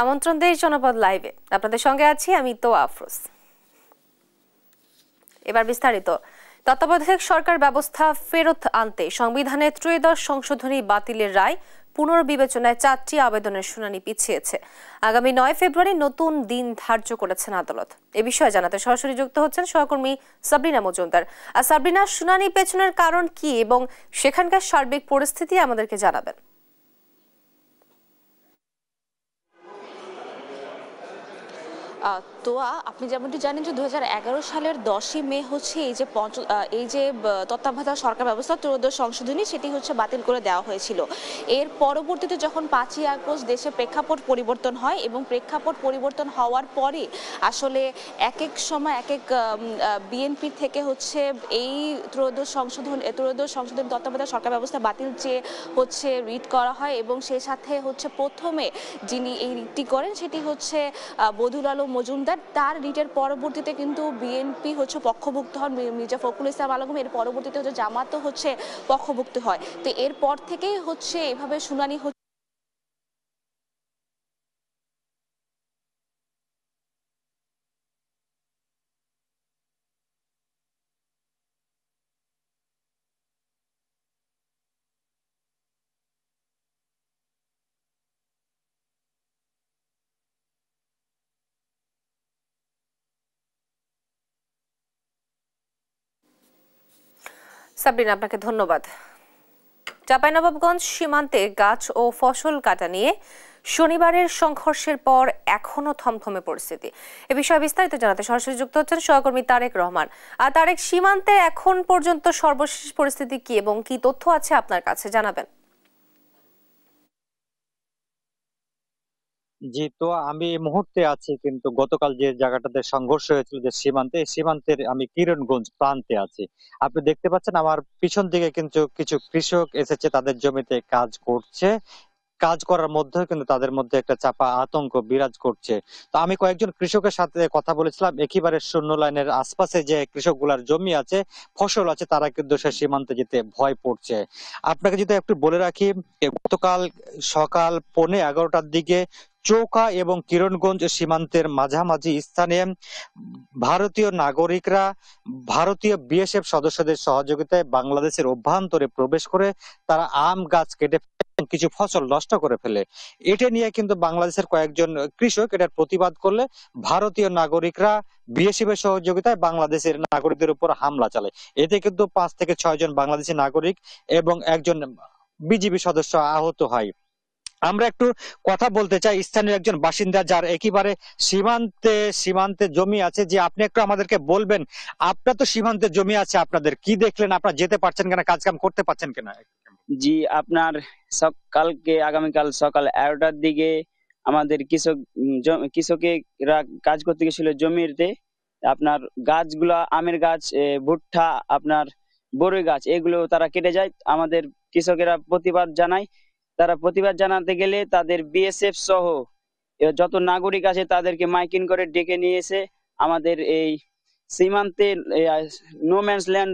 আমন্ত্রণ দেশ জনপদ লাইভে আপনাদের সঙ্গে আছি আমি তো আফরোজ। এবার বিস্তারিত। তত্ত্বাবধায়ক সরকার ব্যবস্থা ফেরত আনতে সংবিধানের ত্রয়োদশ সংশোধনী বাতিলের রায় পুনর্বিবেচনায় 4টি আবেদনের শুনানি পিছিয়েছে। আগামী 9 ফেব্রুয়ারি নতুন দিন ধার্য করেছেন আদালত। এ বিষয়ে জানাতে সরাসরি যুক্ত হচ্ছেন সহকর্মী সাবরিনা মজুমদার। আর সাবরিনা, শুনানি পেছনের কারণ কি এবং সেখানকার সার্বিক পরিস্থিতি আমাদেরকে জানাবেন। তোয়া, আপনি যেমনটি জানেন যে 2011 সালের 10ই মে হচ্ছে এই যে তত্ত্বাবধায়ক সরকার ব্যবস্থা ত্রয়োদশ সংশোধনী সেটি হচ্ছে বাতিল করে দেওয়া হয়েছিল। এর পরবর্তীতে যখন 5ই আগস্ট দেশে প্রেক্ষাপট পরিবর্তন হয় এবং প্রেক্ষাপট পরিবর্তন হওয়ার পরে আসলে এক এক সময় এক এক বিএনপি থেকে হচ্ছে এই ত্রয়োদশ সংশোধনী তত্ত্বাবধায়ক সরকার ব্যবস্থা বাতিল চেয়ে হচ্ছে রিট করা হয় এবং সেই সাথে হচ্ছে প্রথমে যিনি এই রিটটি করেন সেটি হচ্ছে বদুল আলম মজুমদার। তার রিটের পরবর্তীতে কিন্তু বিএনপি হচ্ছে পক্ষভুক্ত হন, মির্জা ফখরুল ইসলাম আলম। এর পরবর্তীতে হচ্ছে জামাতও হচ্ছে পক্ষভুক্ত হয়। তো এরপর থেকেই হচ্ছে এভাবে শুনানি সাবরিনা, আপনাকে ধন্যবাদ। চাঁপাইনবাবগঞ্জ সীমান্তে গাছ ও ফসল কাটা নিয়ে শনিবারের সংঘর্ষের পর এখনো থমথমে পরিস্থিতি। এ বিষয়ে বিস্তারিত জানাতে সরাসরি যুক্ত হচ্ছেন সহকর্মী তারেক রহমান। আর তারেক, সীমান্তে এখন পর্যন্ত সর্বশেষ পরিস্থিতি কি এবং কি তথ্য আছে আপনার কাছে জানাবেন। জি, তো আমি এই মুহূর্তে আছি কিন্তু গতকাল যে জায়গাটাতে সংঘর্ষ হয়েছিল যে সীমান্তের আমি কিরণগঞ্জ প্রান্তে আছি। আপনি দেখতে পাচ্ছেন আমার পিছন দিকে কিন্তু কিছু কৃষক এসেছে, তাদের জমিতে কাজ করছে। কাজ করার মধ্যে কিন্তু তাদের মধ্যে একটা চাপা আতঙ্ক বিরাজ করছে। তো আমি কয়েকজন কৃষকের সাথে কথা বলেছিলাম, একেবারে শূন্য লাইনের আশপাশে যে কৃষকগুলার জমি আছে, ফসল আছে, তারা কিন্তু সে সীমান্তে যেতে ভয় পড়ছে। আপনাকে যদি একটু বলে রাখি, গতকাল সকাল 11:15টার দিকে চৌকা এবং কিরণগঞ্জ সীমান্তের মাঝামাঝি স্থানে ভারতীয় নাগরিকরা ভারতীয় বিএসএফ সদস্যদের সহযোগিতায় বাংলাদেশের অভ্যন্তরে প্রবেশ করে তারা আম গাছ কেটে কিছু ফসল নষ্ট করে ফেলে। এটা নিয়ে কিন্তু বাংলাদেশের কয়েকজন কৃষক এটার প্রতিবাদ করলে ভারতীয় নাগরিকরা বিএসএফ এর সহযোগিতায় বাংলাদেশের নাগরিকদের উপর হামলা চালায়। এতে কিন্তু 5 থেকে 6 জন বাংলাদেশি নাগরিক এবং একজন বিজিবি সদস্য আহত হয়। আমরা একটু কথা বলতে চাই স্থানীয় একজন বাসিন্দা যার একেবারে সীমান্তে জমি আছে। যে আপনি একটু আমাদেরকে বলবেন, আপনার তো সীমান্তে জমি আছে, আপনাদের কি দেখলেন? আপনারা যেতে পারছেন কিনা, কাজ কাম করতে পারছেন কিনা? জি, আপনার আগামীকাল সকাল 11টার দিকে আমাদের কৃষকেরা কাজ করতে গেছিল জমিতে। আপনার গাছগুলা, আমের গাছ, ভুট্টা, আপনার বড়ই গাছ, এগুলো তারা কেটে যায়। আমাদের কৃষকেরা প্রতিবাদ জানায়। তারা প্রতিবাদ জানাতে গেলে তাদের বিএসএফ সহ যত নাগরিক আছে তাদেরকে মাইকিং করে ডেকে নিয়ে এসে আমাদের এই সীমান্তে নো ম্যানস ল্যান্ড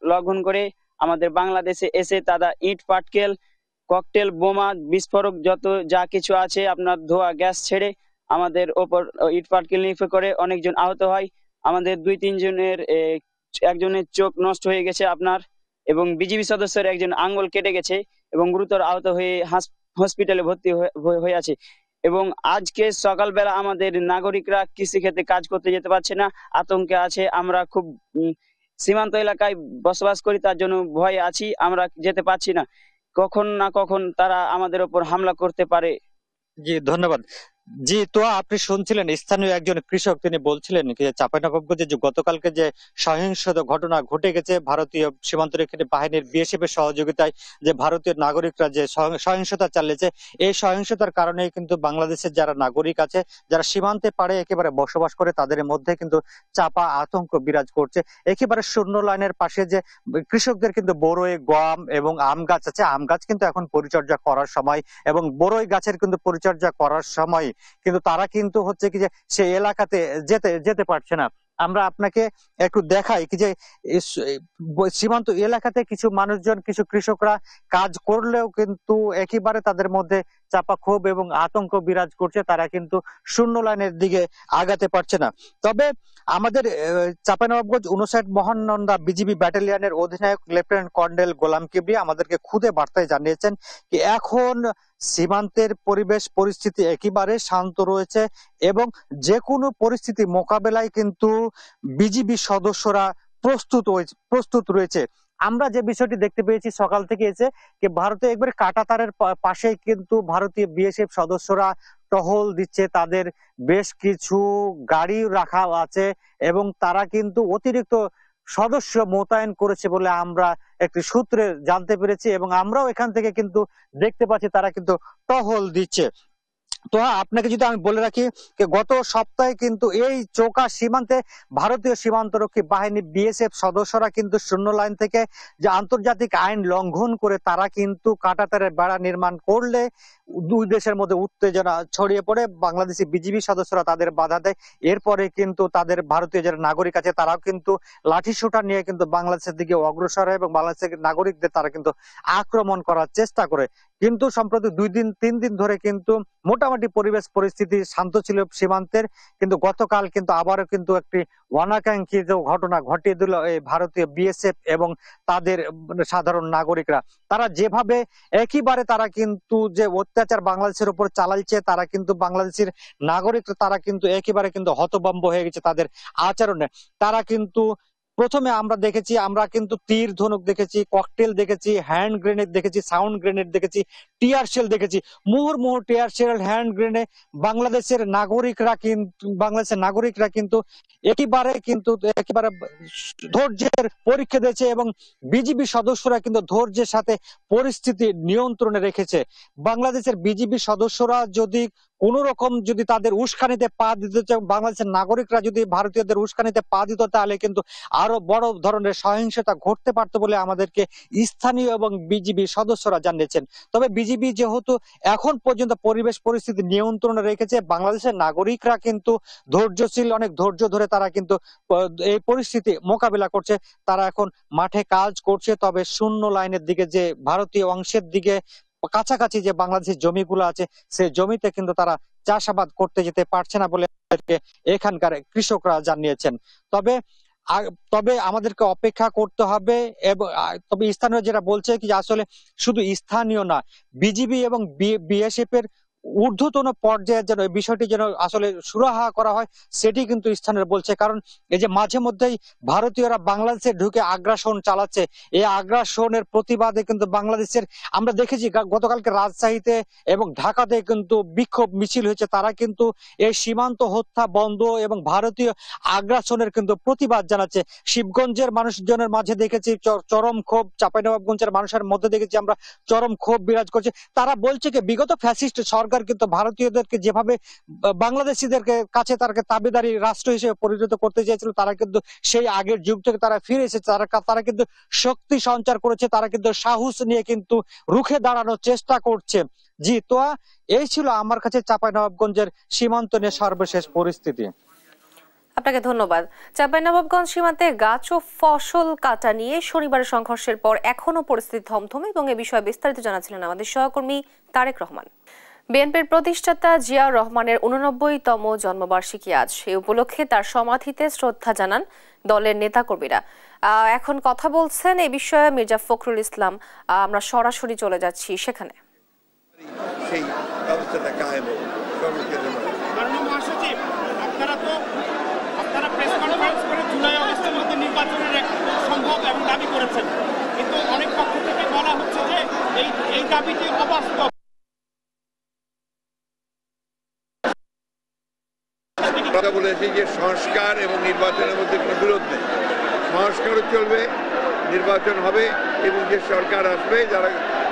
লঙ্ঘন করে আমাদের বাংলাদেশে এসে তারা ইট পাটকেল, ককটেল, বোমা, বিস্ফোরক যত যা কিছু আছে আপনার ধোয়া গ্যাস ছেড়ে আমাদের ওপর ইট পাটকেল নিক্ষেপ করে অনেকজন আহত হয়। আমাদের 2-3 জনের একজনের চোখ নষ্ট হয়ে গেছে আপনার, এবং বিজিবি সদস্যের একজন আঙ্গুল কেটে গেছে এবং গুরুতর আহত হয়ে হসপিটালে ভর্তি হয়ে আছে। এবং আজকে সকালবেলা আমাদের নাগরিকরা কৃষিক্ষেত্রে কাজ করতে যেতে পারছে না, আতঙ্কে আছে। আমরা খুব সীমান্ত এলাকায় বসবাস করি, তার জন্য ভয়ে আছি, আমরা যেতে পারছি না। কখন না কখন তারা আমাদের উপর হামলা করতে পারে। জি, ধন্যবাদ। জি, তো আপনি শুনছিলেন স্থানীয় একজন কৃষক, তিনি বলছিলেন যে চাঁপাইনবাবগঞ্জে যে গতকালকে যে সহিংস ঘটনা ঘটে গেছে ভারতীয় সীমান্তরক্ষী বাহিনীর বিএসএফ এর সহযোগিতায়, যে ভারতীয় নাগরিকরা যে সহিংসতা চালিয়েছে, এই সহিংসতার কারণে কিন্তু বাংলাদেশের যারা নাগরিক আছে, যারা সীমান্তে পাড়ে একেবারে বসবাস করে, তাদের মধ্যে কিন্তু চাপা আতঙ্ক বিরাজ করছে। একেবারে শূন্য লাইনের পাশে যে কৃষকদের কিন্তু বড়ই, গম এবং আম গাছ আছে, আম গাছ কিন্তু এখন পরিচর্যা করার সময় এবং বড়ই গাছের কিন্তু পরিচর্যা করার সময় কিন্তু তারা কিন্তু হচ্ছে কি যে সেই এলাকাতে যেতে পারছে না। আমরা আপনাকে একটু দেখাই কি যে সীমান্ত এলাকাতে কিছু মানুষজন, কিছু কৃষকরা কাজ করলেও কিন্তু একেবারে তাদের মধ্যে চাপা ক্ষোভ এবং আতঙ্ক বিরাজ করছে। তারা কিন্তু শূন্য লাইনের দিকে আগাতে পারছে না। তবে আমাদের চাঁপাইনবাবগঞ্জ 59 মহানন্দা বিজিবি ব্যাটালিয়নের অধিনায়ক লেফটেন্যান্ট কর্নেল গোলাম কিবরিয়া আমাদেরকে খুদে বার্তায় জানিয়েছেন কি এখন সীমান্তের পরিবেশ পরিস্থিতি একেবারে শান্ত রয়েছে এবং যে কোনো পরিস্থিতি মোকাবেলায় কিন্তু বিজিবি সদস্যরা প্রস্তুত রয়েছে। আমরা যে বিষয়টি দেখতে পেয়েছি সকাল থেকে এসে যে ভারতে একবারে কাঁটাতারের পাশে কিন্তু ভারতীয় বিএসএফ সদস্যরা টহল দিচ্ছে, তাদের বেশ কিছু গাড়ি রাখা আছে এবং তারা কিন্তু অতিরিক্ত সদস্য মোতায়েন করেছে বলে আমরা একটি সূত্রে জানতে পেরেছি এবং আমরাও এখান থেকে কিন্তু দেখতে পাচ্ছি তারা কিন্তু টহল দিচ্ছে। তো আপনাকে যদি আমি বলে রাখি যে গত সপ্তাহে কিন্তু এই চোকা সীমান্তে ভারতীয় সীমান্তরক্ষী বাহিনী বিএসএফ সদস্যরা কিন্তু শূন্য লাইন থেকে যে আন্তর্জাতিক আইন লঙ্ঘন করে তারা কিন্তু কাঁটাতারের বেড়া নির্মাণ করলে দুই দেশের মধ্যে উত্তেজনা ছড়িয়ে পড়ে। বাংলাদেশি বিজিবি সদস্যরা তাদের বাধা দেয়। এরপরে কিন্তু তাদের ভারতীয় যারা নাগরিক আছে তারাও কিন্তু লাঠি সোঁটা নিয়ে কিন্তু বাংলাদেশের দিকে অগ্রসর হয় এবং বাংলাদেশের নাগরিকদের তারা কিন্তু আক্রমণ করার চেষ্টা করে। কিন্তু সম্প্রতি 2-3 দিন ধরে কিন্তু মোটামুটি পরিবেশ পরিস্থিতি শান্ত ছিল সীমান্তের, কিন্তু গতকাল কিন্তু আবারও কিন্তু একটি অনাকাঙ্ক্ষিত ঘটনা ঘটিয়ে দিল এই ভারতীয় বিএসএফ এবং তাদের সাধারণ নাগরিকরা। তারা যেভাবে একেবারে তারা কিন্তু যে অত্যাচার বাংলাদেশের উপর চালাইছে, তারা কিন্তু বাংলাদেশের নাগরিক তারা কিন্তু একেবারে কিন্তু হতভম্ব হয়ে গেছে তাদের আচরণে। তারা কিন্তু প্রথমে আমরা কিন্তু তীর ধনুক দেখেছি, ককটেল দেখেছি, হ্যান্ড গ্রেনেড দেখেছি, সাউন্ড গ্রেনেড দেখেছি, টিয়ার শেল দেখেছি, মুহুর্মুহু টিয়ার শেল, হ্যান্ড গ্রেনেড বাংলাদেশের নাগরিকরা কিন্তু একেবারে ধৈর্যের পরীক্ষা দিয়েছে এবং বিজিবি সদস্যরা কিন্তু ধৈর্যের সাথে পরিস্থিতি নিয়ন্ত্রণে রেখেছে। বাংলাদেশের বিজিবি সদস্যরা যদি কোন রকম যদি তাদের উস্কানিতে পা দিত, বাংলাদেশের নাগরিকরা যদি ভারতীয়দের উস্কানিতে পা দিত তাহলে কিন্তু আরো বড় ধরনের সহিংসতা ঘটতে পারত বলে আমাদেরকে স্থানীয় এবং বিজিবি সদস্যরা জানিয়েছেন। তবে বিজিবি যেহেতু এখন পর্যন্ত পরিবেশ পরিস্থিতি নিয়ন্ত্রণে রেখেছে, বাংলাদেশের নাগরিকরা কিন্তু ধৈর্যশীল, অনেক ধৈর্য ধরে তারা কিন্তু এই পরিস্থিতি মোকাবিলা করছে। তারা এখন মাঠে কাজ করছে। তবে শূন্য লাইনের দিকে যে ভারতীয় অংশের দিকে কাছাকাছি যে বাংলাদেশের জমিগুলো আছে সেই জমিতে কিন্তু তারা চাষাবাদ করতে যেতে পারছে না বলে এখানকার কৃষকরা জানিয়েছেন। তবে আমাদেরকে অপেক্ষা করতে হবে। এবং তবে স্থানীয় যেটা বলছে কি আসলে শুধু স্থানীয় না, বিজিবি এবং বিএসএফ এর ঊর্ধ্বতন পর্যায়ের যেন এই বিষয়টি যেন আসলে সুরাহা করা হয় সেটি কিন্তু স্থানীয় বলছে। কারণ এই যে মাঝে মধ্যেই ভারতীয়রা বাংলাদেশে ঢুকে আগ্রাসন চালাচ্ছে, এই আগ্রাসনের প্রতিবাদে কিন্তু বাংলাদেশের আমরা দেখেছি গতকালকে রাজশাহীতে এবং ঢাকাতে কিন্তু বিক্ষোভ মিছিল হয়েছে। তারা কিন্তু এই সীমান্ত হত্যা বন্ধ এবং ভারতীয় আগ্রাসনের কিন্তু প্রতিবাদ জানাচ্ছে। শিবগঞ্জের মানুষজনের মাঝে দেখেছি চরম ক্ষোভ, চাঁপাইনবাবগঞ্জের মানুষের মধ্যে দেখেছি আমরা চরম ক্ষোভ বিরাজ করছে। তারা বলছে যে বিগত ফ্যাসিস্ট সরকার কিন্তু ভারতীয়দেরকে যেভাবে বাংলাদেশিদেরকে কাছে তারা দাবিদারি রাষ্ট্র হিসেবে পরিণত করতে চেয়েছিল, তারা কিন্তু সেই আগের যুগ থেকে তারা ফিরে এসেছে। তারা কিন্তু শক্তি সঞ্চার করেছে, তারা কিন্তু সাহস নিয়ে কিন্তু রুখে দাঁড়ানোর চেষ্টা করছে। জি, তো এই ছিল আমার কাছে চাঁপাইনবাবগঞ্জের সীমান্ত নিয়ে সর্বশেষ পরিস্থিতি। আপনাকে ধন্যবাদ। চাঁপাইনবাবগঞ্জ সীমান্তে গাছ ও ফসল কাটা নিয়ে শনিবারের সংঘর্ষের পর এখনো পরিস্থিতি থমথমে এবং এ বিষয়ে বিস্তারিত জানাচ্ছিলেন আমাদের সহকর্মী তারেক রহমান। বিএনপির প্রতিষ্ঠাতা জিয়াউর রহমানের 89তম জন্মবার্ষিকী আজ। এই উপলক্ষে তার সমাধিতে শ্রদ্ধা জানান দলের নেতাকর্মীরা। এখন কথা বলছেন এই বিষয়ে মির্জা ফখরুল ইসলাম। আমরা সরাসরি চলে যাচ্ছি সেখানে। সেই ব্যবস্থাটা কায়েম হবে। আপনারা প্রেস কনফারেন্স করে জুলাই আগস্টের মধ্যে নির্বাচনের সম্ভব এবং দাবি করেছেন, কিন্তু অনেক পক্ষ থেকে বলা হচ্ছে যে এই দাবিটি অবাস্তব। কথা বলেছি যে সংস্কার এবং নির্বাচনের মধ্যে কোনো বিরোধ নেই। সংস্কারও চলবে, নির্বাচন হবে এবং যে সরকার আসবে,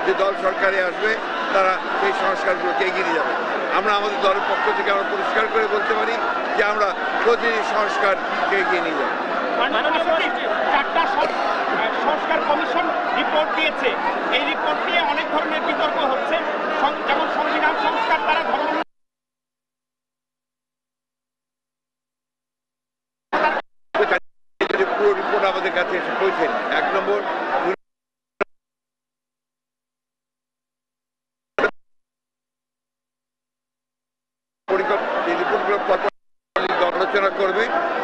যে দল সরকারে আসবে তারা সেই সংস্কারগুলোকে এগিয়ে নিয়ে যাবে। আমরা আমাদের দলের পক্ষ থেকে আমরা পরিষ্কার করে বলতে পারি যে আমরা প্রতিটি সংস্কারকে এগিয়ে নিয়ে যাব। চারটা সংস্কার কমিশন রিপোর্ট দিয়েছে, এই রিপোর্ট নিয়ে অনেক ধরনের বিতর্ক হচ্ছে, যেমন সংবিধান সংস্কার তারা ধর্ম কাছে এসে পৌঁছেনি। 1 নম্বর, রিপোর্টগুলো আলোচনা করবে,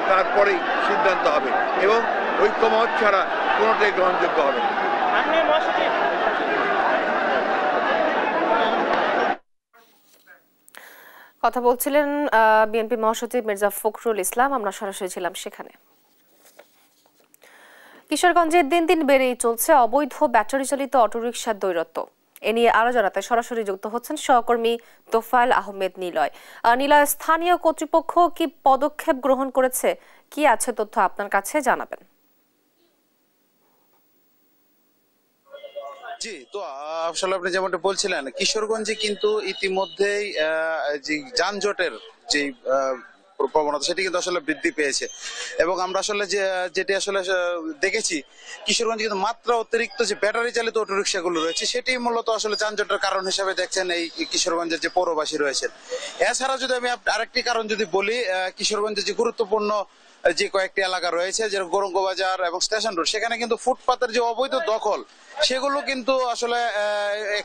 তারপরেই সিদ্ধান্ত হবে এবং ঐক্যমত ছাড়া কোনোটাই গ্রহণযোগ্য হবে না। কথা বলছিলেন বিএনপি মহাসচিব মির্জা ফখরুল ইসলাম। আমরা সরাসরি ছিলাম সেখানে। কিশোরগঞ্জে দিন দিন বেড়েই চলছে অবৈধ ব্যাটারি চালিত অটোরিকশার দৌরাত্ম্য। এ নিয়ে আরো জানাতে সরাসরি যুক্ত হচ্ছেন সহকর্মী তোফায়েল আহমেদ নিলয়। নিলয়, স্থানীয় কর্তৃপক্ষ কি পদক্ষেপ গ্রহণ করেছে, কি আছে তথ্য আপনার কাছে জানাবেন? জি, তো আসলে আপনি যেমনটা বলছিলেন, কিশোরগঞ্জে কিন্তু ইতিমধ্যেই যে যানজটের যে প্রবণতা সেটি কিন্তু আসলে বৃদ্ধি পেয়েছে এবং আমরা আসলে যেটি আসলে দেখেছি, কিশোরগঞ্জে কিন্তু মাত্রা অতিরিক্ত যে ব্যাটারি চালিত অটোরিকশাগুলো রয়েছে সেটি মূলত আসলে যানজটের কারণ হিসেবে দেখছেন এই কিশোরগঞ্জের যে পৌরবাসী রয়েছেন। এছাড়া যদি আমি আরেকটি কারণ যদি বলি, কিশোরগঞ্জের যে গুরুত্বপূর্ণ যে কয়েকটি এলাকা রয়েছে, যেরকম গৌরঙ্গ বাজার এবং স্টেশন রোড, সেখানে কিন্তু ফুটপাতের যে অবৈধ দখল সেগুলো কিন্তু আসলে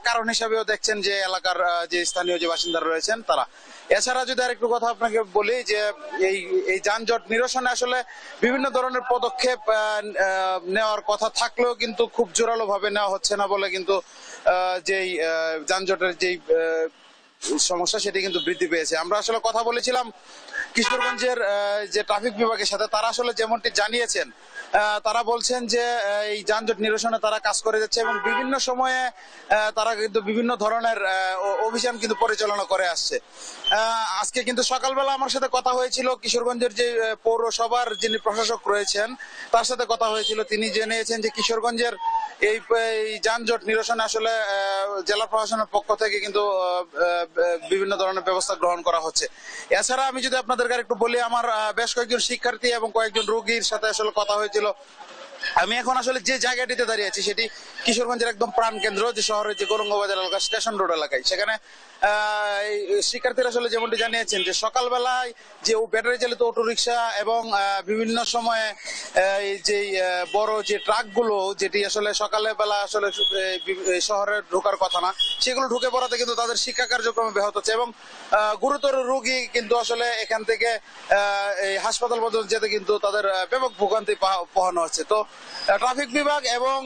কারণ হিসাবেও দেখছেন যে এলাকার যে স্থানীয় যে বাসিন্দারা রয়েছেন তারা। এছাড়া যদি আরেকটু কথা আপনাকে বলি যে এই যানজট নিরসনে আসলে বিভিন্ন ধরনের পদক্ষেপ নেওয়ার কথা থাকলেও কিন্তু খুব জোরালো ভাবে নেওয়া হচ্ছে না বলে কিন্তু যেই যানজটের যেই সমস্যা সেটি কিন্তু বৃদ্ধি পেয়েছে। আমরা আসলে কথা বলেছিলাম কিশোরগঞ্জের যে ট্রাফিক বিভাগের সাথে, তারা আসলে যেমনটি জানিয়েছেন, তারা বলছেন যে এই যানজট নিরসনে তারা কাজ করে যাচ্ছে এবং বিভিন্ন সময়ে তারা কিন্তু বিভিন্ন ধরনের অভিযান কিন্তু পরিচালনা করে আসছে। আজকে কিন্তু সকালবেলা আমার সাথে কথা হয়েছিল কিশোরগঞ্জের যে পৌরসভার যিনি প্রশাসক রয়েছেন তার সাথে কথা হয়েছিল। তিনি জানিয়েছেন যে কিশোরগঞ্জের এই যানজট নিরসনে আসলে জেলা প্রশাসনের পক্ষ থেকে কিন্তু বিভিন্ন ধরনের ব্যবস্থা গ্রহণ করা হচ্ছে। এছাড়া আমি যদি আপনাদেরকে একটু বলি, আমার বেশ কয়েকজন শিক্ষার্থী এবং কয়েকজন রোগীর সাথে আসলে কথা হয়েছিল। আমি এখন আসলে যে জায়গাটিতে দাঁড়িয়ে আছি সেটি কিশোরগঞ্জের একদম প্রাণ কেন্দ্র, যে শহরের যে গৌরঙ্গ বাজার এলাকা, স্টেশন রোড এলাকায়। সেখানে শিক্ষার্থীরা আসলে যেমনটি জানিয়েছেন যে সকালবেলায় যে ব্যাটারি চালিত অটোরিকশা এবং বিভিন্ন সময়ে যে বড় যে ট্রাকগুলো, যেটি আসলে সকালে বেলা আসলে শহরে ঢোকার কথা না, সেগুলো ঢুকে পড়াতে কিন্তু তাদের শিক্ষা কার্যক্রমে ব্যাহত হচ্ছে এবং গুরুতর রোগী কিন্তু আসলে এখান থেকে এই হাসপাতাল পর্যন্ত যেতে কিন্তু তাদের ব্যাপক ভোগান্তি পোহানো হচ্ছে। তো ট্রাফিক বিভাগ এবং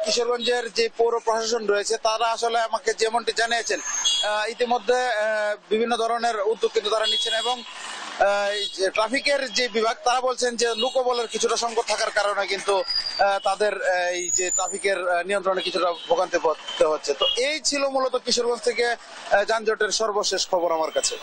কিশোরগঞ্জের যে পৌর প্রশাসন রয়েছে তারা আসলে আমাকে যেমনটি জানিয়েছেন ইতিমধ্যে বিভিন্ন ধরনের উদ্যোগ কিন্তু তারা নিচ্ছেন এবং ট্রাফিকের যে বিভাগ তারা বলছেন যে লোকবলের কিছুটা সংকট থাকার কারণে কিন্তু তাদের এই যে ট্রাফিকের নিয়ন্ত্রণে কিছুটা ভোগান্তি পড়তে হচ্ছে। তো এই ছিল মূলত কিশোরগঞ্জ থেকে যানজটের সর্বশেষ খবর আমার কাছে।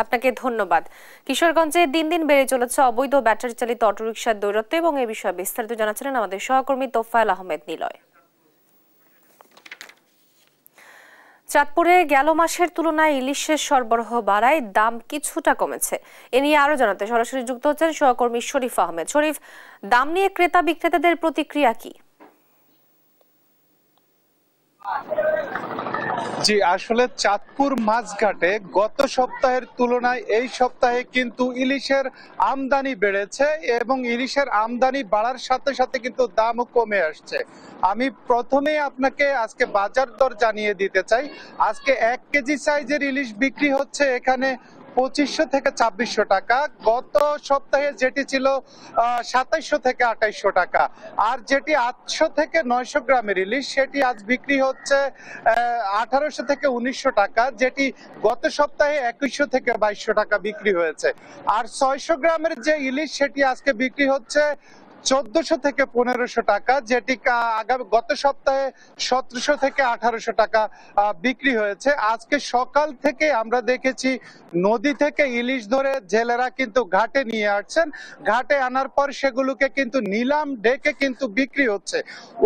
আপনাকে ধন্যবাদ। কিশোরগঞ্জে দিন দিন বেড়ে চলেছে অবৈধ ব্যাটারি চালিত অটোরিকশার দৌরাত্ম্য এবং এ বিষয়ে বিস্তারিত জানাচ্ছিলেন আমাদের সহকর্মী তোফায়েল আহমেদ নিলয়। চাঁদপুরে গেল মাসের তুলনায় ইলিশের সরবরাহ বাড়ায় দাম কিছুটা কমেছে। এ নিয়ে আরো জানাতে সরাসরি যুক্ত হচ্ছেন সহকর্মী শরীফ আহমেদ। শরীফ, দাম নিয়ে ক্রেতা বিক্রেতাদের প্রতিক্রিয়া কি? জি, আসলে চাঁদপুর মাছঘাটে গত সপ্তাহের তুলনায় এই সপ্তাহে কিন্তু ইলিশের আমদানি বেড়েছে এবং ইলিশের আমদানি বাড়ার সাথে সাথে কিন্তু দামও কমে আসছে। আমি প্রথমে আপনাকে আজকে বাজার দর জানিয়ে দিতে চাই। আজকে 1 কেজি সাইজের ইলিশ বিক্রি হচ্ছে এখানে 2500 থেকে 2600 টাকা। গত সপ্তাহে যেটি ছিল 2700 থেকে 2800 টাকা, আর যেটি 800 থেকে 900 গ্রামের ইলিশ সেটি আজ বিক্রি হচ্ছে 1800 থেকে 1900 টাকা, যেটি গত সপ্তাহে 2100 থেকে 2200 টাকা বিক্রি হয়েছে। আর 600 গ্রামের যে ইলিশ সেটি আজকে বিক্রি হচ্ছে 1400 থেকে 1500 টাকা, যেটি গত সপ্তাহে 1700 থেকে 1800 টাকা বিক্রি হয়েছে। আজকে সকাল থেকে আমরা দেখেছি নদী থেকে ইলিশ ধরে জেলেরা কিন্তু ঘাটে নিয়ে আসছেন। ঘাটে আনার পর সেগুলোকে কিন্তু নিলাম ডেকে কিন্তু বিক্রি হচ্ছে,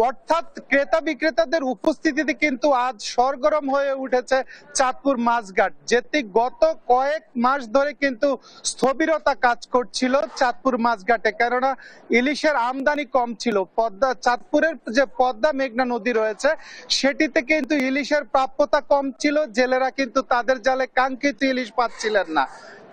অর্থাৎ ক্রেতা বিক্রেতাদের উপস্থিতিতে কিন্তু আজ সরগরম হয়ে উঠেছে চাঁদপুর মাছঘাট, যেটি গত কয়েক মাস ধরে কিন্তু স্থবিরতা কাজ করছিল চাঁদপুর মাছঘাটে, কেননা ইলিশ আমদানি কম ছিল। চাঁদপুরের যে পদ্মা মেঘনা নদী রয়েছে সেটিতে কিন্তু ইলিশের প্রাপ্যতা কম ছিল, জেলেরা কিন্তু তাদের জালে কাঙ্ক্ষিত ইলিশ পাচ্ছিলেন না।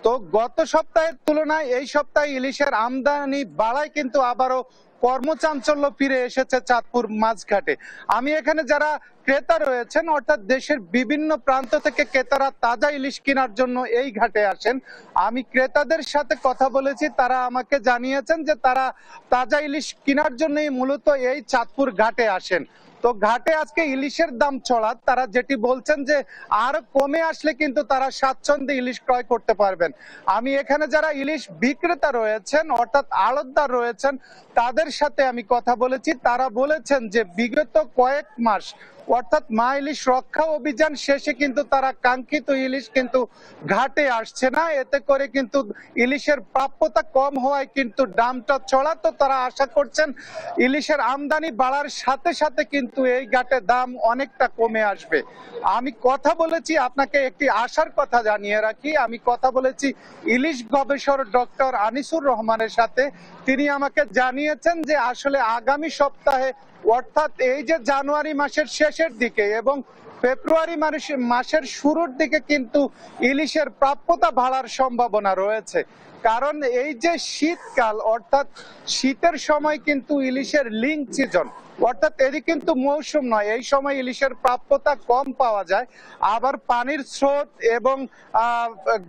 তো গত সপ্তাহের তুলনায় এই সপ্তাহে ইলিশের আমদানি বাড়ায় কিন্তু আবারও কর্মচাঞ্চল্য ফিরে এসেছে চাঁদপুর মাছঘাটে। আমি এখানে যারা ক্রেতা রয়েছেন, অর্থাৎ দেশের বিভিন্ন প্রান্ত থেকে ক্রেতারা তাজা ইলিশ কেনার জন্য এই ঘাটে আসেন, আমি ক্রেতাদের সাথে কথা বলেছি, তারা আমাকে জানিয়েছেন যে তারা তাজা ইলিশ কেনার জন্যই মূলত এই চাঁদপুর ঘাটে আসেন। তো ঘাটে আজকে ইলিশের দাম চড়া, তারা যেটি বলছেন যে আরো কমে আসলে কিন্তু তারা স্বাচ্ছন্দ্যে ইলিশ ক্রয় করতে পারবেন। আমি এখানে যারা ইলিশ বিক্রেতা রয়েছেন, অর্থাৎ আড়তদার রয়েছেন, তাদের সাথে আমি কথা বলেছি, তারা বলেছেন যে বিগত কয়েক মাস অর্থাৎ মা ইলিশ রক্ষা অভিযান শেষে কিন্তু তারা কাঙ্ক্ষিত ইলিশ কিন্তু ঘাটে আসছে না, এতে করে কিন্তু ইলিশের প্রাপ্যতা কম হওয়ায় কিন্তু দামটা চড়া। তো তারা আশা করছেন ইলিশের আমদানি বাড়ার সাথে সাথে কিন্তু এই ঘাটে দাম অনেকটা কমে আসবে। আমি কথা বলেছি, আপনাকে একটি আশার কথা জানিয়ে রাখি, আমি কথা বলেছি ইলিশ গবেষক ডক্টর আনিসুর রহমানের সাথে। তিনি আমাকে জানিয়েছেন যে আসলে আগামী সপ্তাহে অর্থাৎ এই যে জানুয়ারি মাসের শেষের দিকে এবং ফেব্রুয়ারি মাসের শুরুর দিকে কিন্তু ইলিশের প্রাপ্যতা বাড়ার সম্ভাবনা রয়েছে। কারণ এই যে শীতকাল, অর্থাৎ শীতের সময় কিন্তু ইলিশের লিঙ্ক সিজন, অর্থাৎ এটি কিন্তু মৌসুম নয়, এই সময় ইলিশের প্রাপ্যতা কম পাওয়া যায়। আবার পানির স্রোত এবং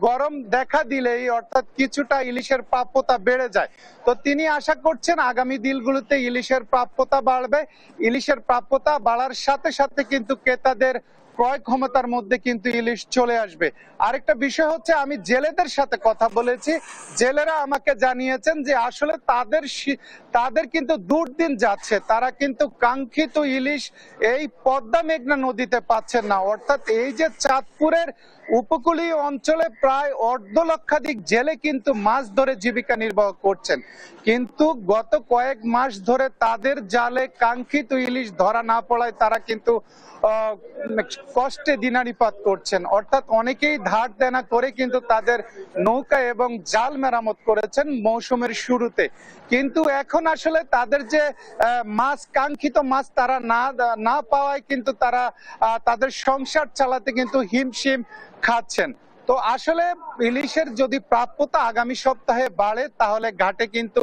গরম দেখা দিলেই অর্থাৎ কিছুটা ইলিশের প্রাপ্যতা বেড়ে যায়। তো তিনি আশা করছেন আগামী দিনগুলোতে ইলিশের প্রাপ্যতা বাড়বে, ইলিশের প্রাপ্যতা বাড়ার সাথে সাথে কিন্তু ক্রেতাদের ক্রয় ক্ষমতার মধ্যে কিন্তু ইলিশ চলে আসবে। আরেকটা বিষয় হচ্ছে, আমি জেলেদের সাথে কথা বলেছি, জেলেরা আমাকে জানিয়েছেন যে আসলে তাদের কিন্তু দুর্দিন যাচ্ছে, তারা কিন্তু কাঙ্ক্ষিত ইলিশ এই পদ্মা মেঘনা নদীতে পাচ্ছেন না। অর্থাৎ এই যে চাঁদপুরের উপকূলীয় অঞ্চলে প্রায় 1.5 লক্ষাধিক জেলে কিন্তু মাছ ধরে জীবিকা নির্বাহ করছেন, কিন্তু গত কয়েক মাস ধরে তাদের জালে কাঙ্ক্ষিত ইলিশ ধরা না পড়ায় তারা কিন্তু কষ্টে দিনানিপাত করছেন। অর্থাৎ অনেকেই ধার দেনা করে কিন্তু তাদের নৌকা এবং জাল মেরামত করেছেন মৌসুমের শুরুতে, কিন্তু এখন আসলে তাদের যে মাছ, কাঙ্ক্ষিত মাছ তারা না পাওয়ায় কিন্তু তারা তাদের সংসার চালাতে কিন্তু হিমশিম খাচ্ছেন। তো আসলে ইলিশের যদি প্রাপ্যতা আগামী সপ্তাহে বাড়ে তাহলে ঘাটে কিন্তু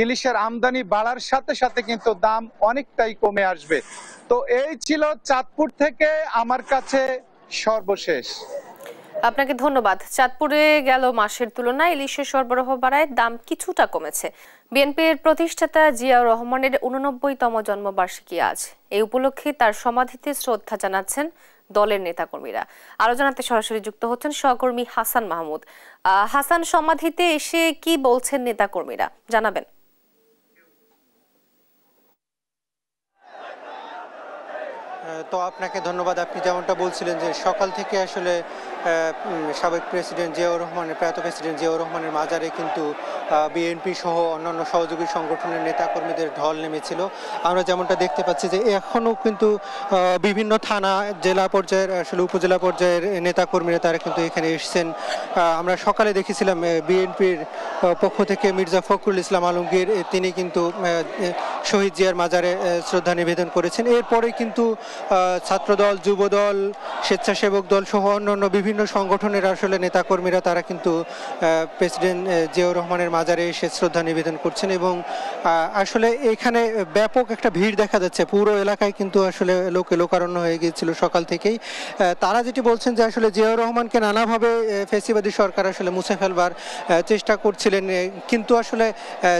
ইলিশের আমদানি বাড়ার সাথে সাথে কিন্তু দাম অনেকটাই কমে আসবে। তো এই ছিল চাঁদপুর থেকে আমার কাছে সর্বশেষ। আপনাকে ধন্যবাদ। চাঁদপুরে গেল মাসের তুলনায় ইলিশের সরবরাহ বাড়ায় দাম কিছুটা কমেছে। বিএনপির প্রতিষ্ঠাতা জিয়াউর রহমানের 89তম জন্মবার্ষিকী আজ। এই উপলক্ষে তার সমাধিতে শ্রদ্ধা জানাচ্ছেন দলের নেতাকর্মীরা। আরো জানাতে সরাসরি যুক্ত হচ্ছেন সহকর্মী হাসান মাহমুদ। হাসান, সমাধিতে এসে কি বলছেন নেতাকর্মীরা, জানাবেন। তো আপনাকে ধন্যবাদ। আপনি যেমনটা বলছিলেন যে সকাল থেকে আসলে সাবেক প্রেসিডেন্ট জিয়াউর রহমানের, প্রয়াত প্রেসিডেন্ট জিয়াউর রহমানের মাজারে কিন্তু বিএনপি সহ অন্যান্য সহযোগী সংগঠনের নেতাকর্মীদের ঢল নেমেছিল। আমরা যেমনটা দেখতে পাচ্ছি যে এখনও কিন্তু বিভিন্ন থানা, জেলা পর্যায়ের, আসলে উপজেলা পর্যায়ের নেতাকর্মীরা তারা কিন্তু এখানে এসেছেন। আমরা সকালে দেখেছিলাম বিএনপির পক্ষ থেকে মির্জা ফখরুল ইসলাম আলমগীর, তিনি কিন্তু শহীদ জিয়ার মাজারে শ্রদ্ধা নিবেদন করেছেন। এরপরে কিন্তু ছাত্রদল, যুবদল, স্বেচ্ছাসেবক দল সহ অন্যান্য বিভিন্ন সংগঠনের আসলে নেতাকর্মীরা তারা কিন্তু প্রেসিডেন্ট জিয়াউর রহমানের মাজারে এসে শ্রদ্ধা নিবেদন করছেন এবং আসলে এখানে ব্যাপক একটা ভিড় দেখা যাচ্ছে। পুরো এলাকায় কিন্তু আসলে লোকারণ্য হয়ে গিয়েছিল সকাল থেকেই। তারা যেটি বলছেন যে আসলে জিয়াউর রহমানকে নানাভাবে ফ্যাসিবাদী সরকার আসলে মুছে ফেলবার চেষ্টা করছিলেন, কিন্তু আসলে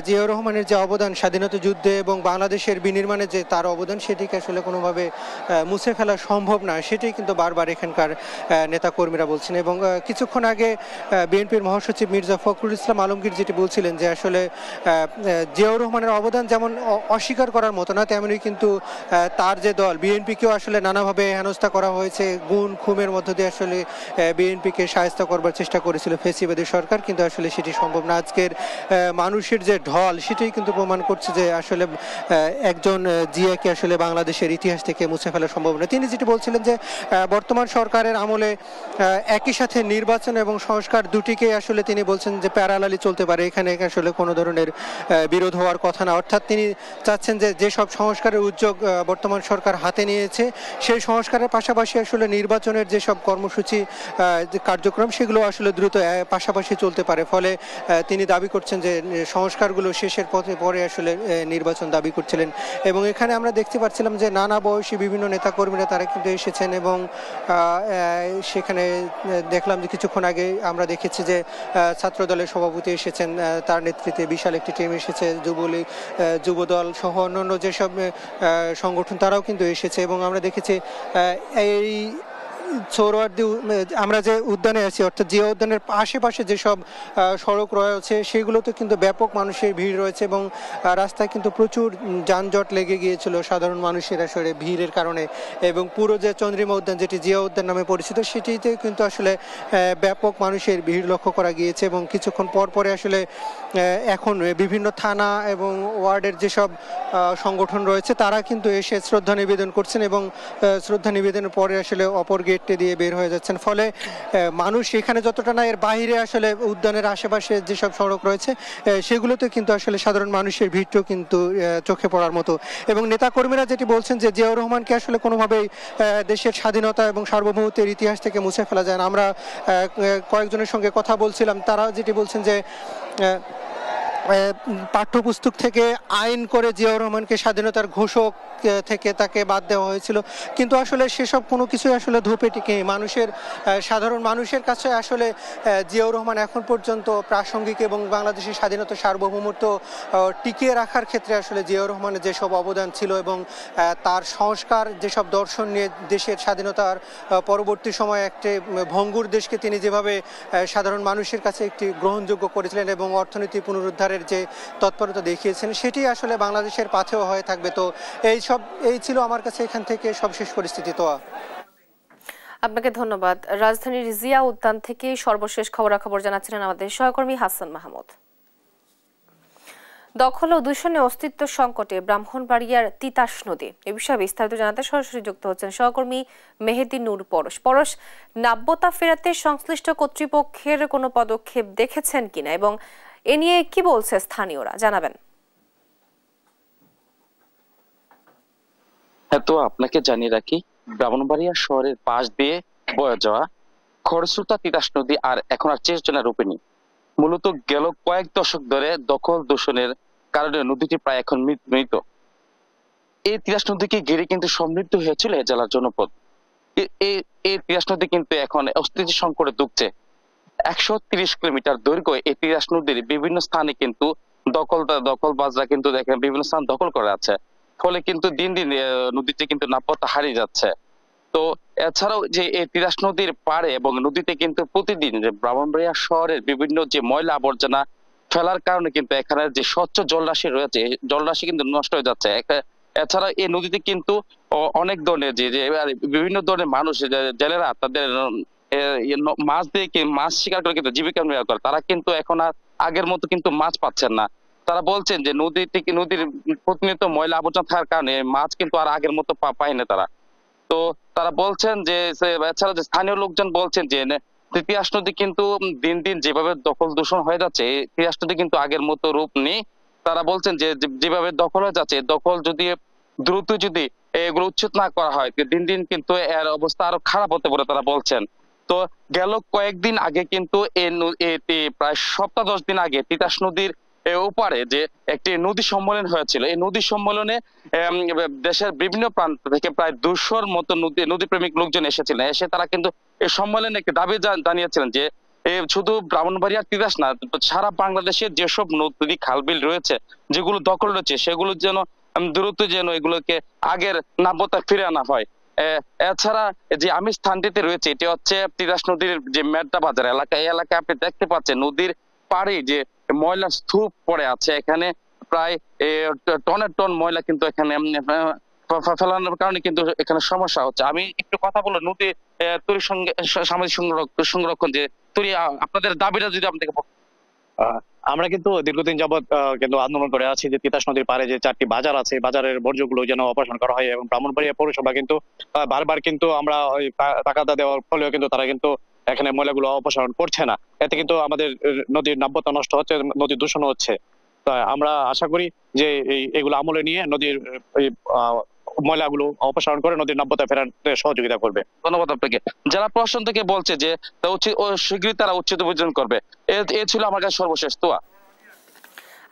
জিয়াউর রহমানের যে অবদান স্বাধীনতা যুদ্ধে এবং বাংলাদেশের বিনির্মাণে যে তার অবদান, সেটিকে আসলে কোনোভাবে মুছে ফেলা সম্ভব না, সেটাই কিন্তু বারবার এখানকার নেতাকর্মীরা বলছেন। এবং কিছুক্ষণ আগে বিএনপির মহাসচিব মির্জা ফখরুল ইসলাম আলমগীর যেটি বলছিলেন যে আসলে জিয়াউর রহমানের অবদান যেমন অস্বীকার করার মতো না, তেমনই কিন্তু তার যে দল বিএনপিকেও আসলে নানাভাবে হেনস্থা করা হয়েছে, গুণ খুমের মধ্য দিয়ে আসলে বিএনপিকে শায়েস্তা করবার চেষ্টা করেছিল ফ্যাসিবাদী সরকার, কিন্তু আসলে সেটি সম্ভব না। আজকের মানুষের যে ঢল সেটাই কিন্তু প্রমাণ করছে যে আসলে একজন জিয়াকে আসলে বাংলাদেশের ইতিহাস থেকে মুছে ফেলা সম্ভব না। তিনি যেটি বলছিলেন যে বর্তমান বর্তমান সরকারের আমলে একই সাথে নির্বাচন এবং সংস্কার দুটিকে আসলে তিনি বলছেন যে প্যারালালি চলতে পারে, এখানে আসলে কোনো ধরনের বিরোধ হওয়ার কথা না। অর্থাৎ তিনি চাচ্ছেন যে যেসব সংস্কারের উদ্যোগ বর্তমান সরকার হাতে নিয়েছে সেই সংস্কারের পাশাপাশি আসলে নির্বাচনের যেসব কর্মসূচি কার্যক্রম সেগুলো আসলে দ্রুত পাশাপাশি চলতে পারে। ফলে তিনি দাবি করছেন যে সংস্কারগুলো শেষের পথে পরে আসলে নির্বাচন দাবি করছিলেন। এবং এখানে আমরা দেখতে পাচ্ছিলাম যে নানা বয়সী বিভিন্ন নেতাকর্মীরা তারা কিন্তু এসেছেন এবং সেখানে দেখলাম যে কিছুক্ষণ আগে আমরা দেখেছি যে ছাত্র দলের সভাপতি এসেছেন, তার নেতৃত্বে বিশাল একটি টিম এসেছে, যুবলীগ যুবদল সহ অন্যান্য যেসব সংগঠন তারাও কিন্তু এসেছে। এবং আমরা দেখেছি এই সোহরাওয়ার্দী আমরা যে উদ্যানে আছি অর্থাৎ জিয়া উদ্যানের আশেপাশে যেসব সড়ক রয়েছে সেগুলোতে কিন্তু ব্যাপক মানুষের ভিড় রয়েছে এবং রাস্তায় কিন্তু প্রচুর যানজট লেগে গিয়েছিল সাধারণ মানুষের আসলে ভিড়ের কারণে। এবং পুরো যে চন্দ্রিমা উদ্যান যেটি জিয়া উদ্যান নামে পরিচিত সেটিতে কিন্তু আসলে ব্যাপক মানুষের ভিড় লক্ষ্য করা গিয়েছে। এবং কিছুক্ষণ পর পরে আসলে এখন বিভিন্ন থানা এবং ওয়ার্ডের যেসব সংগঠন রয়েছে তারা কিন্তু এসে শ্রদ্ধা নিবেদন করছেন এবং শ্রদ্ধা নিবেদনের পরে আসলে অপর গেট দিয়ে বের হয়ে যাচ্ছেন। ফলে মানুষ এখানে যতটা না এর বাইরে আসলে উদ্যানের আশেপাশে যেসব সড়ক রয়েছে সেগুলোতে কিন্তু আসলে সাধারণ মানুষের ভিড়ও কিন্তু চোখে পড়ার মতো। এবং নেতাকর্মীরা যেটি বলছেন যে জিয়াউর রহমানকে আসলে কোনোভাবেই দেশের স্বাধীনতা এবং সার্বভৌমত্বের ইতিহাস থেকে মুছে ফেলা যায় না। আমরা কয়েকজনের সঙ্গে কথা বলছিলাম, তারা যেটি বলছেন যে পাঠ্যপুস্তক থেকে আইন করে জিয়াউর রহমানকে স্বাধীনতার ঘোষক থেকে তাকে বাদ দেওয়া হয়েছিল, কিন্তু আসলে সেসব কোনো কিছুই আসলে ধূপে টিকে মানুষের সাধারণ মানুষের কাছে আসলে জিয়াউর রহমান এখন পর্যন্ত প্রাসঙ্গিক এবং বাংলাদেশের স্বাধীনতা সার্বভৌমত্ব টিকিয়ে রাখার ক্ষেত্রে আসলে জিয়াউর রহমানের যেসব অবদান ছিল এবং তার সংস্কার যেসব দর্শন নিয়ে দেশের স্বাধীনতার পরবর্তী সময়ে একটি ভঙ্গুর দেশকে তিনি যেভাবে সাধারণ মানুষের কাছে একটি গ্রহণযোগ্য করেছিলেন এবং অর্থনীতি পুনরুদ্ধারের যে তৎপরতা দেখিয়েছেন সেটি আসলে বাংলাদেশের পাথেও হয়ে থাকবে। তো এই ছিল আমার কাছে এখান থেকে সবশেষ পরিস্থিতি। তো আপনাকে ধন্যবাদ। রাজধানীর জিয়া উদ্যান থেকে সর্বশেষ খবরাখবর জানাচ্ছিলেন আমাদের সহকর্মী হাসান মাহমুদ। দখল ও দূষণে অস্তিত্ব সংকটে ব্রাহ্মণবাড়িয়ার তিতাস নদী, এ বিষয়ে বিস্তারিত জানাতে সরাসরি যুক্ত হচ্ছেন সহকর্মী মেহেদী নূর পরশ। নাব্যতা ফেরাতে সংশ্লিষ্ট কর্তৃপক্ষের কোনো পদক্ষেপ দেখেছেন কিনা এবং এ নিয়ে কি বলছে স্থানীয়রা, জানাবেন। তো আপনাকে জানিয়ে রাখি, ব্রাহ্মণবাড়িয়া শহরের পাশ দিয়ে বয়ে যাওয়া খরস্রোতা তিতাস নদী আর এখন আর চেষ্টা রূপে নেই। মূলত গেল কয়েক দশক ধরে দখল দূষণের কারণে নদীটি প্রায় এখন মৃত। এই তিতাস নদীকে ঘিরে কিন্তু সমৃদ্ধ হয়েছিল এ জেলার জনপদ। এই তিতাস নদী কিন্তু এখন অস্তিত্ব সংকটে ভুগছে। 130 কিলোমিটার দৈর্ঘ্য এই তিতাস নদীর বিভিন্ন স্থানে কিন্তু দখলবাজরা কিন্তু দেখেন বিভিন্ন স্থান দখল করে আছে। ফলে কিন্তু দিন দিন নদীতে কিন্তু নাব্যতা হারিয়ে যাচ্ছে। তো এছাড়াও যে এই তিতাস নদীর পাড়ে এবং নদীতে কিন্তু প্রতিদিন যে ব্রাহ্মণবাড়িয়া শহরের বিভিন্ন যে ময়লা আবর্জনা ফেলার কারণে কিন্তু এখানে যে স্বচ্ছ জলরাশি রয়েছে জলরাশি কিন্তু নষ্ট হয়ে যাচ্ছে। এছাড়া এই নদীতে কিন্তু অনেক ধরনের যে বিভিন্ন ধরনের মানুষ জেলেরা তাদের মাছ দিয়ে মাছ শিকার করে কিন্তু জীবিকা নির্বাহ করে, তারা কিন্তু এখন আর আগের মতো কিন্তু মাছ পাচ্ছেন না। তারা বলছেন যে নদীর প্রতিনিয়ত ময়লা আবর্জনা থাকার কারণে মাছ কিন্তু আর আগের মতো পায় না তারা। তো তারা বলছেন যে এছাড়া যে স্থানীয় লোকজন বলছেন যে তিতাস নদী কিন্তু দিন দিন যেভাবে দখল দূষণ হয়ে যাচ্ছে তিতাস নদী কিন্তু আগের মতো রূপ নেই। তারা বলছেন যে যেভাবে দখল হয়ে যাচ্ছে দখল যদি দ্রুত যদি এগুলো উচ্ছেদ না করা হয় দিন দিন কিন্তু এর অবস্থা আরো খারাপ হতে পারে তারা বলছেন। তো গেল কয়েকদিন আগে কিন্তু প্রায় সপ্তাহ 10 দিন আগে তিতাস নদীর ওপারে যে একটি নদী সম্মেলন হয়েছিল। এই নদী সম্মেলনে দেশের বিভিন্ন প্রান্ত থেকে প্রায় 200-র মতো নদী প্রেমিক লোকজন এসেছিলেন। এসে তারা কিন্তু এই সম্মেলনে একটি দাবি জানিয়েছিলেন যে শুধু ব্রাহ্মণবাড়িয়ার তিতাস না, সারা বাংলাদেশের যেসব নদী খালবিল রয়েছে যেগুলো দখল রয়েছে সেগুলো যেন দ্রুত এগুলোকে আগের নাব্যতা ফিরে আনা হয়। এছাড়া যে আমি স্থানটিতে রয়েছে এটি হচ্ছে তিতাস নদীর যে মেড্ডা বাজার এলাকা, এই এলাকায় আপনি দেখতে পাচ্ছেন নদীর পাড়ে যে ময়লা স্তূপ পড়ে আছে। এখানে প্রায় টনের টন ময়লা কিন্তু এখানে ফেলানোর কারণে কিন্তু এখানে সমস্যা হচ্ছে। আমি একটু কথা বলবো নদী তৈরির সঙ্গে সামাজিক সংরক্ষণ যে তৈরি আপনাদের দাবিটা যদি আপনাদের আমরা কিন্তু দীর্ঘদিন যাবৎ কিন্তু আন্দোলন করে আছি যে তিতাস নদীর পাড়ে যে 4টি বাজার আছে, বাজারের বর্জ্যগুলো যেন অপসারণ করা হয়, এবং ব্রাহ্মণবাড়িয়া পৌরসভা কিন্তু বারবার কিন্তু আমরা ওই তাগাদা দেওয়ার ফলেও কিন্তু তারা কিন্তু এখানে ময়লাগুলো অপসারণ করছে না। এতে কিন্তু আমাদের নদীর নাব্যতা নষ্ট হচ্ছে, নদীর দূষণ হচ্ছে। তাই আমরা আশা করি যে এগুলো আমলে নিয়ে নদীর ময়লাগুলো অপসারণ করে নদীর নাব্যতা ফেরাতে সহযোগিতা করবে। ধন্যবাদ আপনাকে। যারা প্রশাসন থেকে বলছে যে শীঘ্রই তারা উচ্ছেদ অভিযান করবে, এ ছিল আমার কাছে সর্বশেষ। তোয়া,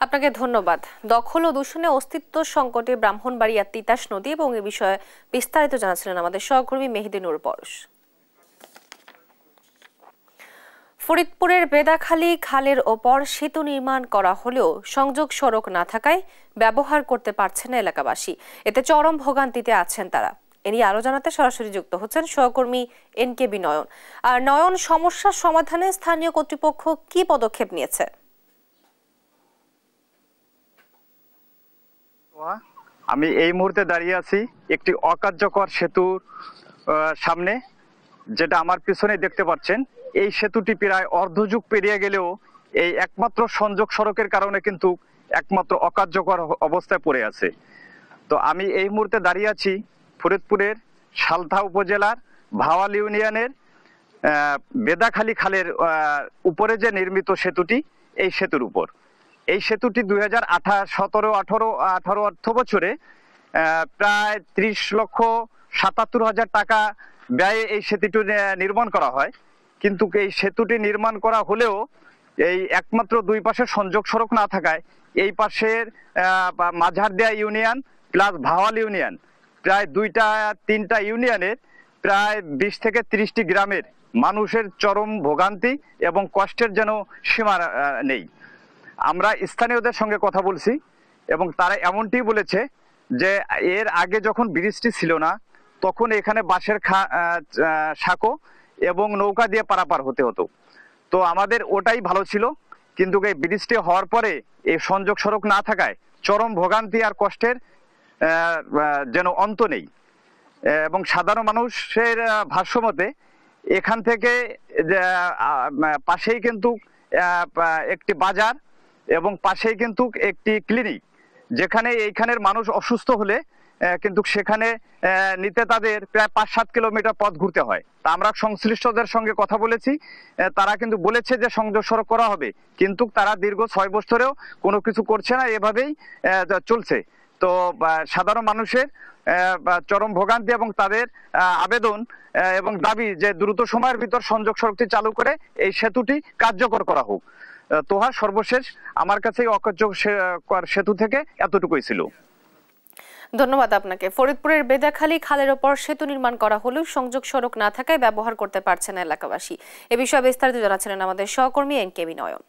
আপনাকে ধন্যবাদ। দখল ও দূষণে অস্তিত্ব সংকটে ব্রাহ্মণবাড়িয়ার তিতাস নদী এবং এ বিষয়ে বিস্তারিত জানাচ্ছিলেন আমাদের সহকর্মী মেহেদী নূর পরশ। ফরিদপুরের বেদাখালী খালের ওপর সেতু নির্মাণ করা হলেও সংযোগ সড়ক না থাকায় ব্যবহার করতে পারছেন না এলাকাবাসী। এতে চরম ভোগান্তিতে আছেন তারা। এ নিয়ে আরো জানাতে সরাসরি যুক্ত হচ্ছেন সহকর্মী NKB নয়ন। আর নয়ন, সমস্যার সমাধানে স্থানীয় কর্তৃপক্ষ কি পদক্ষেপ নিয়েছে? আমি এই মুহূর্তে দাঁড়িয়ে আছি একটি অকার্যকর সেতুর সামনে, যেটা আমার পিছনে দেখতে পাচ্ছেন। এই সেতুটি প্রায় অর্ধযুগ পেরিয়ে গেলেও এই একমাত্র সংযোগ সড়কের কারণে কিন্তু একমাত্র অকার্যকর অবস্থায় পড়ে আছে। তো আমি এই মুহূর্তে দাঁড়িয়ে আছি ফরিদপুরের সালথা উপজেলার ভাওয়াল ইউনিয়নের বেদাখালী খালের উপরে যে নির্মিত সেতুটি, এই সেতুর উপর। এই সেতুটি 2017-18 অর্থ বছরে প্রায় 30,77,000 টাকা ব্যয়ে এই সেতুটি নির্মাণ করা হয়। কিন্তু এই সেতুটি নির্মাণ করা হলেও এই একমাত্র দুই পাশে সংযোগ সড়ক না থাকায় এই পাশের Majhardia union plus Bhawal union, প্রায় 2-3টা ইউনিয়নের প্রায় 20 থেকে 30টি গ্রামের মানুষের চরম ভোগান্তি এবং কষ্টের যেন সীমা নেই। আমরা স্থানীয়দের সঙ্গে কথা বলছি এবং তারা এমনটি বলেছে যে এর আগে যখন ব্রিজটি ছিল না তখন এখানে বাঁশের সাঁকো এবং নৌকা দিয়ে পারাপার হতে হতো। তো আমাদের ওটাই ভালো ছিল, কিন্তু এই ব্রিজটি হওয়ার পরে এই সংযোগ সড়ক না থাকায় চরম ভোগান্তি আর কষ্টের যেন অন্ত নেই। এবং সাধারণ মানুষের ভাষ্যমতে এখান থেকে পাশেই কিন্তু একটি বাজার এবং পাশেই কিন্তু একটি ক্লিনিক, যেখানে এইখানের মানুষ অসুস্থ হলে কিন্তু সেখানে নিতে তাদের প্রায় 5-7 কিলোমিটার পথ ঘুরতে হয়। তা আমরা সংশ্লিষ্টদের সঙ্গে কথা বলেছি, তারা কিন্তু বলেছে যে সংযোগ সড়ক করা হবে, কিন্তু তারা দীর্ঘ 6 বছরেও কোনো কিছু করছে না, এভাবেই চলছে। তো সাধারণ মানুষের চরম ভোগান্তি এবং তাদের আবেদন এবং দাবি যে দ্রুত সময়ের ভিতর সংযোগ সড়কটি চালু করে এই সেতুটি কার্যকর করা হোক। তোহা, সর্বশেষ আমার কাছে অকার্যকর সেতু থেকে এতটুকুই ছিল। ধন্যবাদ আপনাকে। ফরিদপুরের বেদাখালী খালের ওপর সেতু নির্মাণ করা হলেও সংযোগ সড়ক না থাকায় ব্যবহার করতে পারছে না এলাকাবাসী। এ বিষয়ে বিস্তারিত জানাচ্ছিলেন আমাদের সহকর্মী NKB নয়ন।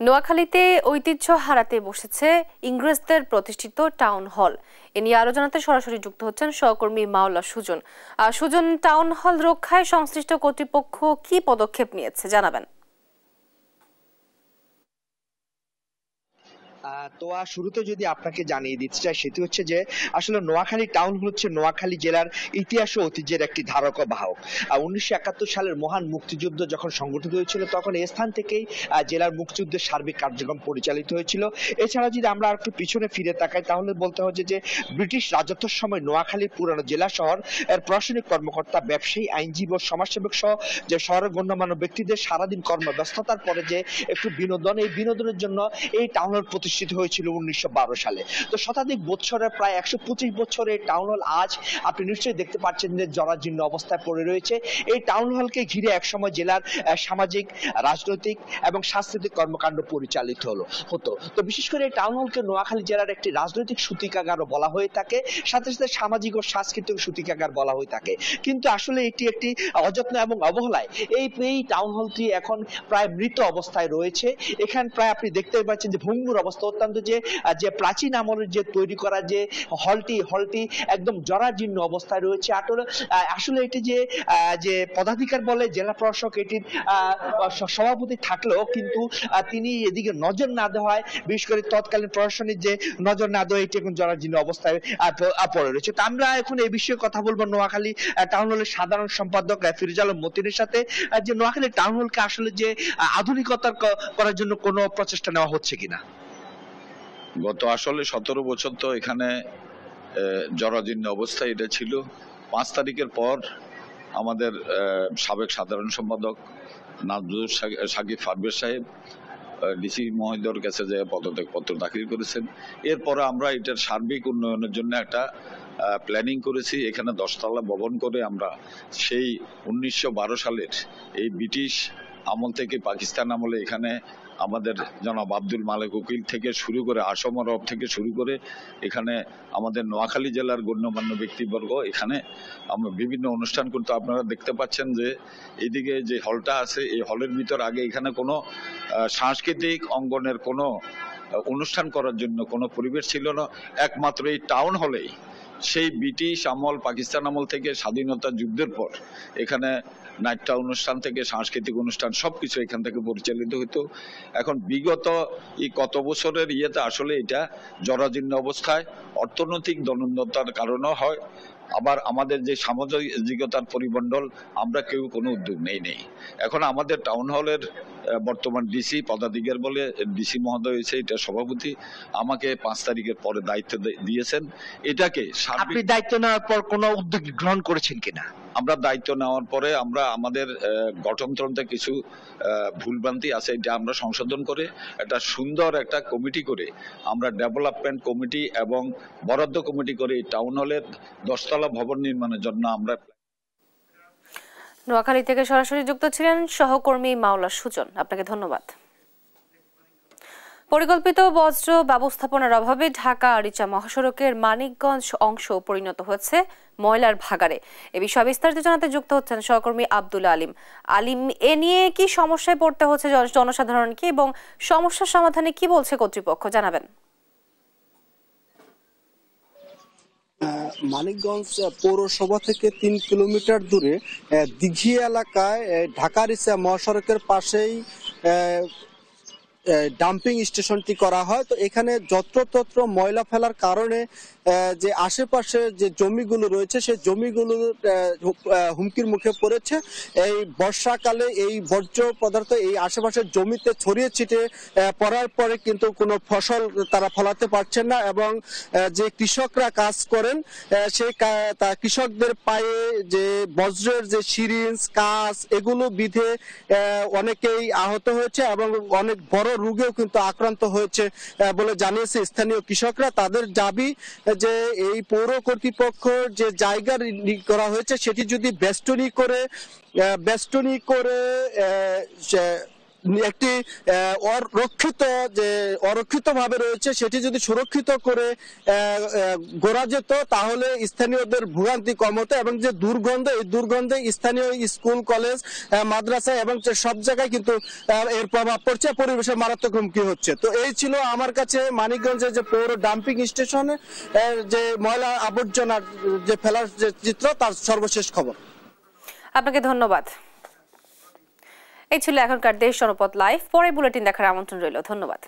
নোয়াখালীতে ঐতিহ্য হারাতে বসেছে ইংরেজদের প্রতিষ্ঠিত টাউন হল। এ নিয়ে আরো জানাতে সরাসরি যুক্ত হচ্ছেন সহকর্মী মাওলা সুজন। সুজন, টাউন হল রক্ষায় সংশ্লিষ্ট কর্তৃপক্ষ কি পদক্ষেপ নিয়েছে জানাবেন? তো শুরুতে যদি আপনাকে জানিয়ে দিতে চাই, সেটি হচ্ছে যে আসলে নোয়াখালী টাউন হচ্ছে নোয়াখালী জেলার ইতিহাস ও ঐতিহ্যের একটি ধারক ও বাহক। 1971 সালের মহান মুক্তিযুদ্ধ যখন সংগঠিত হয়েছিল তখন এই স্থান থেকেই জেলার মুক্তিযুদ্ধের সার্বিক কার্যক্রম পরিচালিত হয়েছিল। এছাড়া যদি আমরা একটু পিছনে ফিরে তাকাই তাহলে বলতে হচ্ছে যে ব্রিটিশ রাজত্বের সময় নোয়াখালী পুরানো জেলা শহর এর প্রশাসনিক কর্মকর্তা, ব্যবসায়ী, আইনজীবী ও সমাজসেবক সহ যে শহরের গণ্যমান্য ব্যক্তিদের সারাদিন কর্মব্যস্ততার পরে যে একটু বিনোদন, এই বিনোদনের জন্য এই টাউন হল প্রতিষ্ঠিত হয়েছিল 1912 সালে। তো শতাধিক বছরের প্রায় 125 বছরের টাউন হল আজ আপনি নিশ্চয়ই দেখতে পাচ্ছেন যে জরাজীর্ণ অবস্থায় পড়ে রয়েছে। এই টাউন হলকে ঘিরে একসময় জেলার সামাজিক, রাজনৈতিক এবং সাংস্কৃতিক কর্মকাণ্ড পরিচালিত হতো। তো বিশেষ করে এই টাউন হলকে নোয়াখালী জেলার একটি রাজনৈতিক সূতিকাগারও বলা হয়ে থাকে, সাথে সাথে সামাজিক ও সাংস্কৃতিক সূতিকাগার বলা হয়ে থাকে। কিন্তু আসলে এটি একটি অযত্ন এবং অবহেলায় এই টাউন হলটি এখন প্রায় মৃত অবস্থায় রয়েছে। এখানে প্রায় আপনি দেখতে পাচ্ছেন যে ভঙ্গুর অবস্থা অত্যন্ত যে প্রাচীন আমলের যে তৈরি করা যে হলটি একদম জরাজীর্ণ অবস্থায় রয়েছে। আসলে এটি যে পদাধিকার বলে জেলা প্রশাসক এটির সভাপতি থাকলেও কিন্তু তিনি এদিকে নজর না দেওয়ায়, বিশেষ করে তৎকালীন প্রশাসনের যে নজর না দেওয়া, এটি এখন জরাজীর্ণ অবস্থায় পড়ে রয়েছে। তো আমরা এখন এই বিষয়ে কথা বলবো নোয়াখালী টাউন হলের সাধারণ সম্পাদক ফিরোজ আলম মতিনের সাথে, যে নোয়াখালী টাউন হলকে আসলে যে আধুনিকতা করার জন্য কোনো প্রচেষ্টা নেওয়া হচ্ছে কিনা। গত আসলে 17 বছর তো এখানে জরাজীর্ণ অবস্থায় এটা ছিল। 5 তারিখের পর আমাদের সাবেক সাধারণ সম্পাদক নাজমুল সাকিব ফারবেজ সাহেব ডিসি মহোদয়ের কাছে যে পদত্যাগ পত্র দাখিল করেছেন। এরপরে আমরা এটার সার্বিক উন্নয়নের জন্য একটা প্ল্যানিং করেছি। এখানে 10 তলা ভবন করে আমরা সেই 1912 সালের এই ব্রিটিশ আমল থেকে পাকিস্তান আমলে এখানে আমাদের জনাব আব্দুল মালেক উকিল থেকে শুরু করে আসম রব থেকে শুরু করে এখানে আমাদের নোয়াখালী জেলার গণ্যমান্য ব্যক্তিবর্গ এখানে আমরা বিভিন্ন অনুষ্ঠান করতে, আপনারা দেখতে পাচ্ছেন যে এদিকে যে হলটা আছে এই হলের ভিতর আগে এখানে কোনো সাংস্কৃতিক অঙ্গনের কোনো অনুষ্ঠান করার জন্য কোনো পরিবেশ ছিল না। একমাত্র এই টাউন হলেই সেই ব্রিটিশ আমল পাকিস্তান আমল থেকে স্বাধীনতা যুদ্ধের পর এখানে নাট্য অনুষ্ঠান থেকে সাংস্কৃতিক অনুষ্ঠান সবকিছু এখান থেকে পরিচালিত হতো। এখন বিগত এই কত বছরের ইয়েতে আসলে এটা জরাজীর্ণ অবস্থায়, অর্থনৈতিক দনন্দতার কারণেও হয়, আবার আমাদের যে সামাজিকতার পরিমণ্ডল আমরা কেউ কোনো উদ্যোগ নেই। এখন আমাদের টাউন হলের বর্তমান ডিসি পদাধিকার বলে ডিসি মহোদয় হয়েছে, এটা সভাপতি আমাকে 5 তারিখের পরে দায়িত্ব দিয়েছেন। এটাকে আপনি দায়িত্ব নেওয়ার পর কোনো উদ্যোগ গ্রহণ করেছেন কিনা? আমরা দায়িত্ব নেওয়ার পরে আমরা আমাদের গঠনতন্ত্রে কিছু ভুলভ্রান্তি আছে, এটা আমরা সংশোধন করে একটা সুন্দর একটা কমিটি করে আমরা ডেভেলপমেন্ট কমিটি এবং বরাদ্দ কমিটি করে টাউন হলের 10 তলা ভবন নির্মাণের জন্য আমরা। নোয়াখালী থেকে সরাসরি যুক্ত ছিলেন সহকর্মী মাওলা সুজন, আপনাকে ধন্যবাদ। পরিকল্পিত বজ্র ব্যবস্থাপনার অভাবে ঢাকা আরিচা মহাসড়কের মানিকগঞ্জ অংশ পরিণত হয়েছে ময়লার ভাগাড়ে। এ বিষয়ে বিস্তারিত জানাতে যুক্ত হচ্ছেন সহকর্মী আব্দুল আলিম। এ নিয়ে কি সমস্যায় পড়তে হচ্ছে জনসাধারণকে এবং সমস্যার সমাধানে কি বলছে কর্তৃপক্ষ, জানাবেন। মানিকগঞ্জ পৌরসভা থেকে 3 কিলোমিটার দূরে দিঘি এলাকায় ঢাকা আরিচা মহাসড়কের পাশেই ডাম্পিং স্টেশনটি করা হয়। তো এখানে যত্রতত্র ময়লা ফেলার কারণে যে আশেপাশে যে জমিগুলো রয়েছে সেই জমিগুলো হুমকির মুখে পড়েছে। এই বর্ষাকালে এই বর্জ্য পদার্থ এই আশেপাশের জমিতে ছড়িয়ে ছিটিয়ে পড়ার পরে কিন্তু কোনো ফসল তারা ফলাতে পারছেন না, এবং যে কৃষকরা কাজ করেন সেই কৃষকদের পায়ে যে বজ্রের যে সিরিঞ্জ কাঁচ এগুলো বিধে অনেকেই আহত হয়েছে এবং অনেক বড় রোগেও কিন্তু আক্রান্ত হয়েছে বলে জানিয়েছে স্থানীয় কৃষকরা। তাদের দাবি যে এই পৌর কর্তৃপক্ষ যে জায়গা করা হয়েছে সেটি যদি বেষ্টনী করে একটি অরক্ষিত ভাবে রয়েছে সেটি যদি সুরক্ষিত করে গড়া যেত তাহলে স্থানীয়দের ভোগান্তি কম হতো, এবং যে দুর্গন্ধ এই দুর্গন্ধে স্থানীয় স্কুল কলেজ মাদ্রাসা এবং সব জায়গায় কিন্তু এর প্রভাব পড়ছে, পরিবেশের মারাত্মক হুমকি হচ্ছে। তো এই ছিল আমার কাছে মানিকগঞ্জের যে পৌর ডাম্পিং স্টেশনে যে ময়লা আবর্জনা যে ফেলার যে চিত্র তার সর্বশেষ খবর। আপনাকে ধন্যবাদ। এই ছিল এখনকার দেশ জনপদ লাইভ। পরে বুলেটিন দেখার আমন্ত্রণ রইল। ধন্যবাদ।